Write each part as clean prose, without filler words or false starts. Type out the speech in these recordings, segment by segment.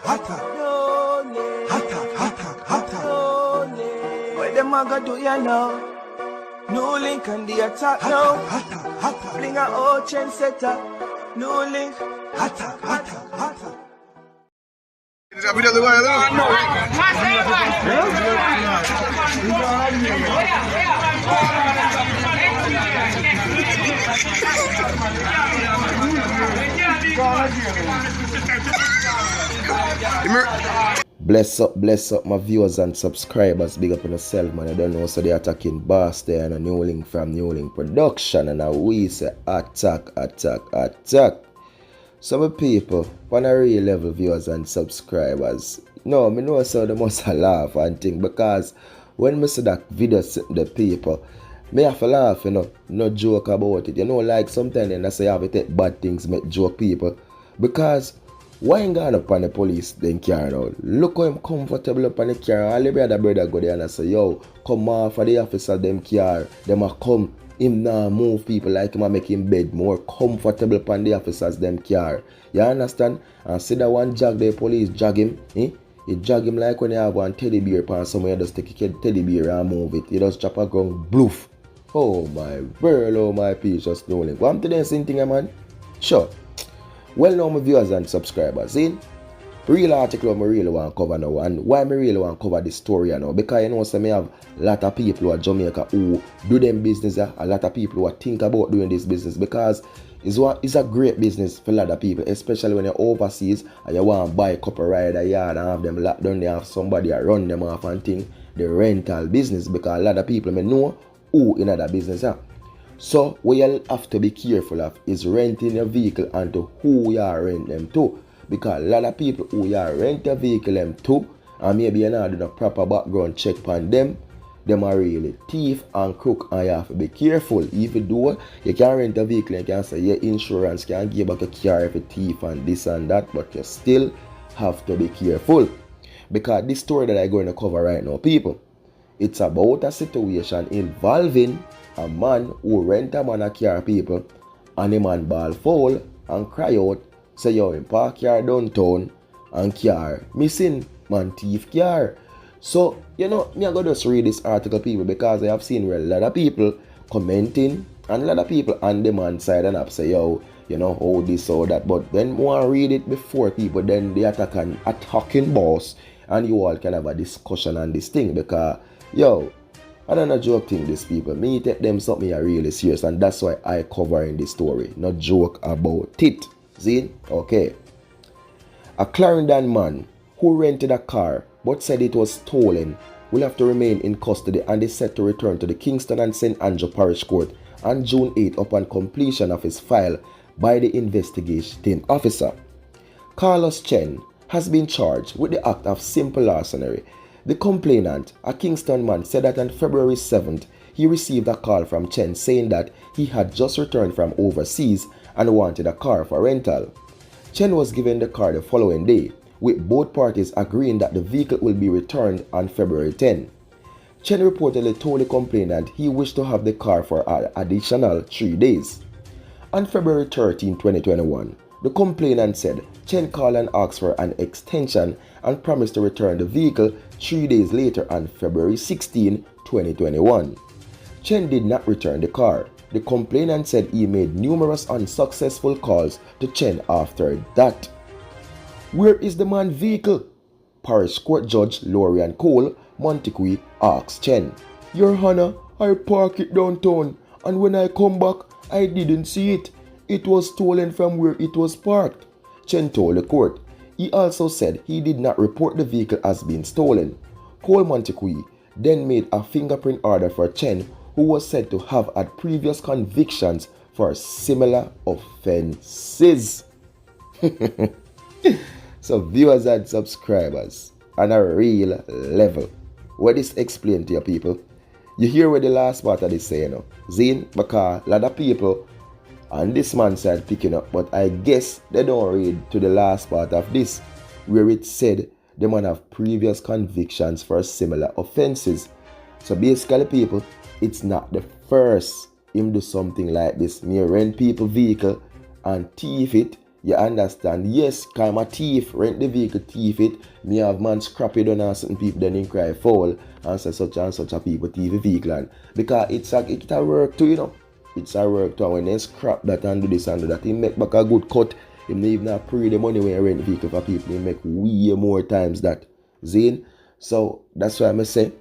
What them a go do ya now? No link on the attack now. Bring a old chain setter. No link. Bless up my viewers and subscribers. Big up on yourself, man. I don't know, so they attacking Boss there and a new link from New Link Production, and we say attack. Some people, on a real level viewers and subscribers, no, me know so they must laugh and think, because when me see that video the people, me have to laugh, you know, not joke about it. You know, like sometimes I say I have to take bad things, make joke people, because why ain't gone up on the police then car now? Look how him comfortable up on the car. All the brother go there and say, yo, come off for the officer them car. Them a come, him now move people like him a make him bed more comfortable upon the officers them car. You understand? And see that one jag the police jag him, He jag him like when you have one teddy bear pan somewhere, you just take a teddy bear and move it. You just chop a ground bloof. Oh my world, oh my peace, just knowing. What today same thing, man? Sure. Well, now my viewers and subscribers, see, real article I really want to cover now, and why I really want to cover this story now, because you know, so me have a lot of people who are Jamaica who do them business, a lot of people who think about doing this business, because it's a great business for a lot of people, especially when you're overseas and you want to buy a couple rider yard and have them locked down, they have somebody that run them off and think the rental business, because a lot of people may know who in that business. So what you have to be careful of is renting your vehicle and to who you are renting them to. Because a lot of people who you are rent your vehicle them to, and maybe you're not doing a proper background check on them are really thief and crook, and you have to be careful. If you do, you can rent a vehicle and you can say your insurance can give back a car if a thief and this and that, but you still have to be careful. Because this story that I'm going to cover right now, people, it's about a situation involving a man who rent a man a car, people, and the man ball foul and cry out, say yo, him park car downtown and car missing, man thief car. So, you know, me I go just read this article, people, because I have seen where a lot of people commenting and a lot of people on the man side and up say, yo, you know, oh this or that, but then want to read it before people, then they attacking boss, and you all can have a discussion on this thing, because, yo, I don't know joke thing this people. Me take them something really serious, and that's why I cover in this story. Not joke about it. See? Okay. A Clarendon man who rented a car but said it was stolen will have to remain in custody and is set to return to the Kingston and St. Andrew Parish Court on June 8 upon completion of his file by the investigating officer. Carlos Chen has been charged with the act of simple larceny. The complainant, a Kingston man, said that on February 7th, he received a call from Chen saying that he had just returned from overseas and wanted a car for rental. Chen was given the car the following day, with both parties agreeing that the vehicle will be returned on February 10. Chen reportedly told the complainant he wished to have the car for an additional 3 days. On February 13, 2021, the complainant said Chen called and asked for an extension and promised to return the vehicle 3 days later on February 16, 2021. Chen did not return the car. The complainant said he made numerous unsuccessful calls to Chen after that. Where is the man's vehicle? Parish Court Judge Lorian Cole Monteque asked Chen. Your Honor, I parked it downtown, and when I come back, I didn't see it. It was stolen from where it was parked, Chen told the court. He also said he did not report the vehicle as being stolen. Cole Monteque then made a fingerprint order for Chen, who was said to have had previous convictions for similar offenses. So viewers and subscribers, on a real level, what this explain to your people? You hear what the last part of this saying now? Zine, because a lot of people on this man's side picking up, but I guess they don't read to the last part of this, where it said the man have previous convictions for similar offenses. So basically, people, it's not the first him do something like this. Me rent people vehicle and thief it You understand? Yes, I'm a thief, rent the vehicle, thief it. Me have man scrap it on certain people, then in cry foul and say such and such a people thief the vehicle. And because it's a work too, you know. It's a work too. And when they scrap that and do this and do that, he make back a good cut. He even not pre the money when you rent the vehicle for people. He make way more times that. Zane? So that's why I say,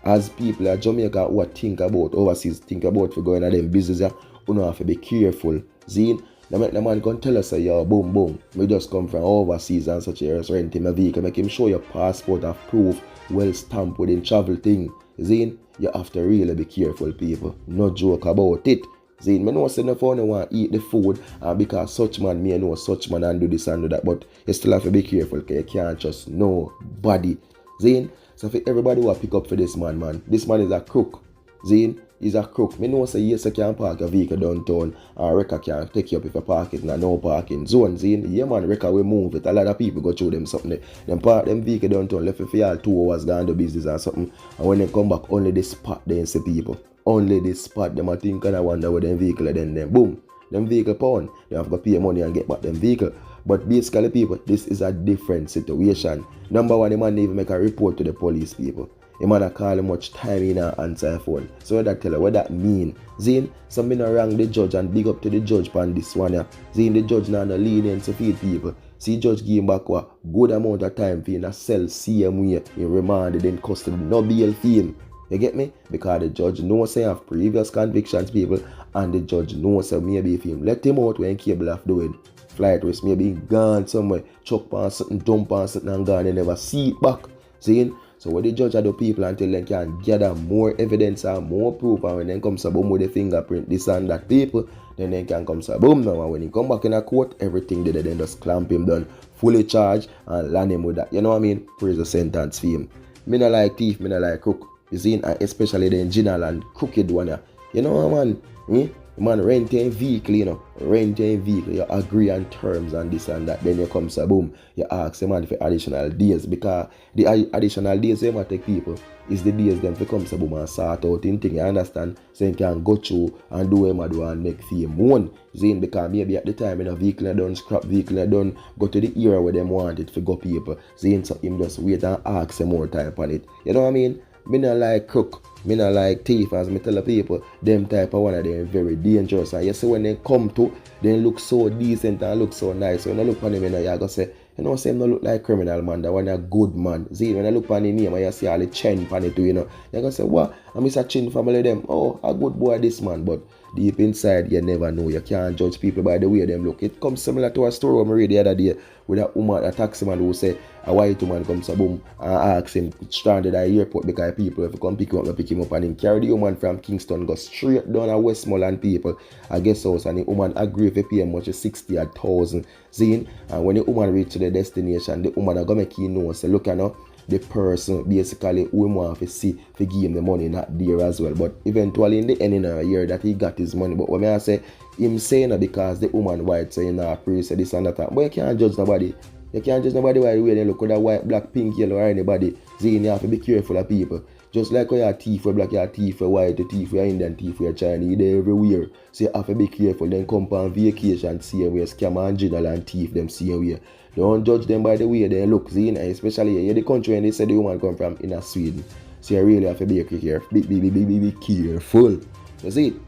as people at Jamaica who think about overseas, think about for going at them business, you know have to be careful. Zane? The man can tell us, yo, boom, boom, we just come from overseas and such areas, rent him a vehicle, make him show your passport of proof, well stamped within travel thing. Zane, you have to really be careful, people. No joke about it. Zane, I know say no for no want to eat the food, and because such man may know such man and do this and do that, but you still have to be careful, because you can't trust nobody. Zane, so for everybody who pick up for this man, this man is a crook. Zane, he's a crook. I know say yes, you can park a vehicle downtown, and Wrecker can take you up if you park it in a no parking zone. Zane, yeah man, Wrecker will move it. A lot of people go through them something. Them park them vehicle downtown, left it for all 2 hours, gone to business or something, and when they come back, only this spot they see people. Only this spot, them I think and I wonder where them vehicle are, then boom, them vehicle pound. They have to pay money and get back them vehicle. But basically people, this is a different situation. Number one, the man even make a report to the police people. The man call him much time in and answer phone. So what that tell you, what that mean? Zane, some men wrong the judge and big up to the judge on this one. Yeah. Zane, the judge now no lenient to feed people. See judge give him back a good amount of time for him to sell same way in remand in custody, no bail for him. You get me? Because the judge knows say have previous convictions, people, and the judge knows say maybe if him let him out when capable of doing flight risk, maybe gone somewhere, chuck on something, dump on something and gone and never see it back. See? So what the judge are the people until they can gather more evidence and more proof, and when they come to boom with the fingerprint, this and that people, then they can come to boom now, and when he come back in a court, everything they then just clamp him down, fully charged and land him with that. You know what I mean? Praise the sentence for him. Me not like thief, me not like crook. You see, especially the original and crooked one. You know what, man? Man, renting vehicle, you know. Renting vehicle, you agree on terms and this and that. Then you come to boom, you ask the man for additional days. Because the additional days they might take people is the days them to come to boom and sort out in thing. You understand? So you can go through and do what you do and make fame one. Zane, because maybe at the time in a vehicle I done, scrap vehicle I done, go to the era where them want it for go people. Zane, so him just wait and ask some more time on it. You know what I mean? Me not like crook, me not like thief, as me tell the people, them type of one of them very dangerous. And you see when they come to, they look so decent and look so nice. When I look on him, you go say, you know, say him not look like criminal man, that one a good man. See, when I look on his name, you see all the chin on it too, you know. You go say, what? I'm Mr. Chin family them. Oh, a good boy this man, but deep inside, you never know. You can't judge people by the way them look. It comes similar to a story I read the other day with a woman, a taxi man who say a white woman comes to boom and asks him stranded at the airport because people if you come pick him up, they pick him up and him carry the woman from Kingston, go straight down to Westmoreland people, I guess house, and the woman agree to pay him much as 60,000 zine. And when the woman reach to the destination, the woman are gonna make you know, say look you know, the person basically who him want to see to give him the money not there as well. But eventually in the end of the year that he got his money. But when I say him saying that because the woman white saying pray say this and that. But you can't judge nobody. You can't judge nobody by the way they look at that white, black, pink, yellow or anybody. Zine, you have to be careful of people. Just like you're a thief for black, you're a thief for white, you're a thief for Indian, thief for Chinese, they're everywhere. So you have to be careful. Then come on vacation, see where scam and general and thief them see where. Don't judge them by the way they look, see, especially in the country when they say the woman come from in Sweden. So you really have to be careful. Be careful. You see?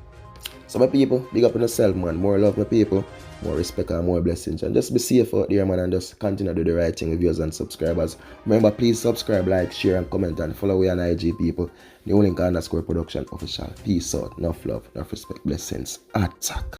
So my people, big up on yourself, man. More love, my people. More respect and more blessings. And just be safe out there, man, and just continue to do the right thing with viewers and subscribers. Remember, please subscribe, like, share, and comment, and follow me on IG, people. The only _production official. Peace out. Enough love, enough respect, blessings. Attack.